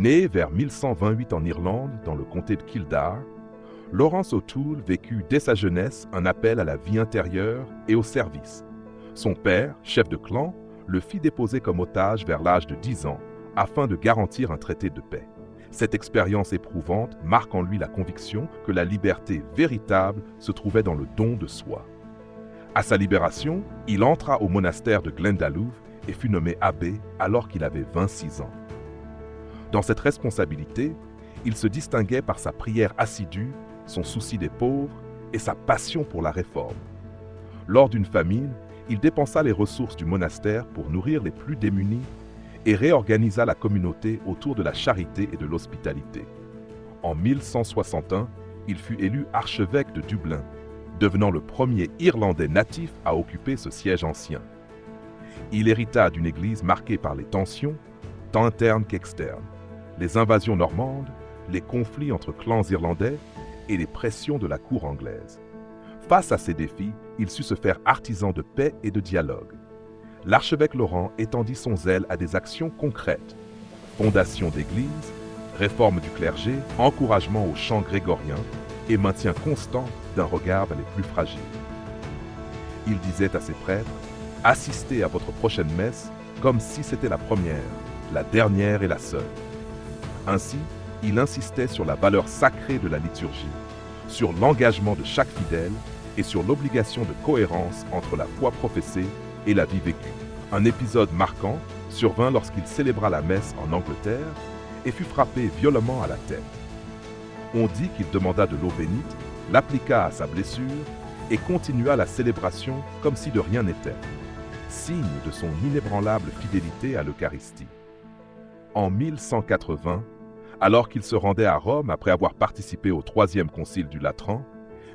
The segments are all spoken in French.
Né vers 1128 en Irlande, dans le comté de Kildare, Laurence O'Toole vécut dès sa jeunesse un appel à la vie intérieure et au service. Son père, chef de clan, le fit déposer comme otage vers l'âge de 10 ans afin de garantir un traité de paix. Cette expérience éprouvante marque en lui la conviction que la liberté véritable se trouvait dans le don de soi. À sa libération, il entra au monastère de Glendalough et fut nommé abbé alors qu'il avait 26 ans. Dans cette responsabilité, il se distinguait par sa prière assidue, son souci des pauvres et sa passion pour la réforme. Lors d'une famine, il dépensa les ressources du monastère pour nourrir les plus démunis et réorganisa la communauté autour de la charité et de l'hospitalité. En 1161, il fut élu archevêque de Dublin, devenant le premier Irlandais natif à occuper ce siège ancien. Il hérita d'une église marquée par les tensions, tant internes qu'externes, les invasions normandes, les conflits entre clans irlandais et les pressions de la cour anglaise. Face à ces défis, il sut se faire artisan de paix et de dialogue. L'archevêque Laurent étendit son zèle à des actions concrètes: fondation d'églises, réforme du clergé, encouragement au chant grégorien et maintien constant d'un regard vers les plus fragiles. Il disait à ses prêtres: « Assistez à votre prochaine messe comme si c'était la première, la dernière et la seule. » Ainsi, il insistait sur la valeur sacrée de la liturgie, sur l'engagement de chaque fidèle et sur l'obligation de cohérence entre la foi professée et la vie vécue. Un épisode marquant survint lorsqu'il célébra la messe en Angleterre et fut frappé violemment à la tête. On dit qu'il demanda de l'eau bénite, l'appliqua à sa blessure et continua la célébration comme si de rien n'était, signe de son inébranlable fidélité à l'Eucharistie. En 1180, alors qu'il se rendait à Rome après avoir participé au troisième concile du Latran,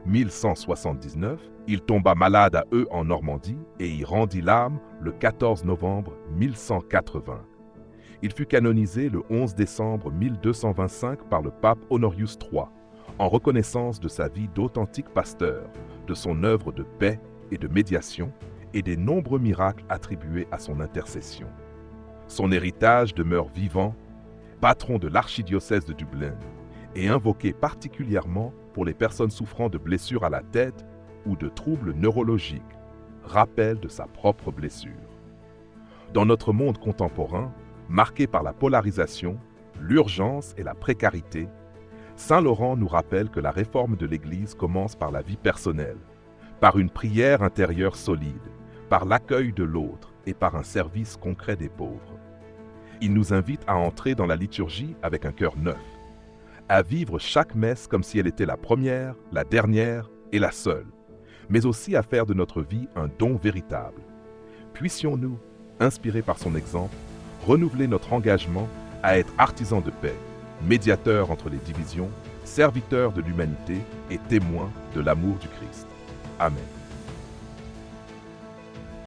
1179, il tomba malade à Eu en Normandie et y rendit l'âme le 14 novembre 1180. Il fut canonisé le 11 décembre 1225 par le pape Honorius III, en reconnaissance de sa vie d'authentique pasteur, de son œuvre de paix et de médiation et des nombreux miracles attribués à son intercession. Son héritage demeure vivant, patron de l'archidiocèse de Dublin, et invoqué particulièrement pour les personnes souffrant de blessures à la tête ou de troubles neurologiques, rappel de sa propre blessure. Dans notre monde contemporain, marqué par la polarisation, l'urgence et la précarité, Saint Laurent nous rappelle que la réforme de l'Église commence par la vie personnelle, par une prière intérieure solide, par l'accueil de l'autre et par un service concret des pauvres. Il nous invite à entrer dans la liturgie avec un cœur neuf, à vivre chaque messe comme si elle était la première, la dernière et la seule, mais aussi à faire de notre vie un don véritable. Puissions-nous, inspirés par son exemple, renouveler notre engagement à être artisans de paix, médiateurs entre les divisions, serviteurs de l'humanité et témoins de l'amour du Christ. Amen.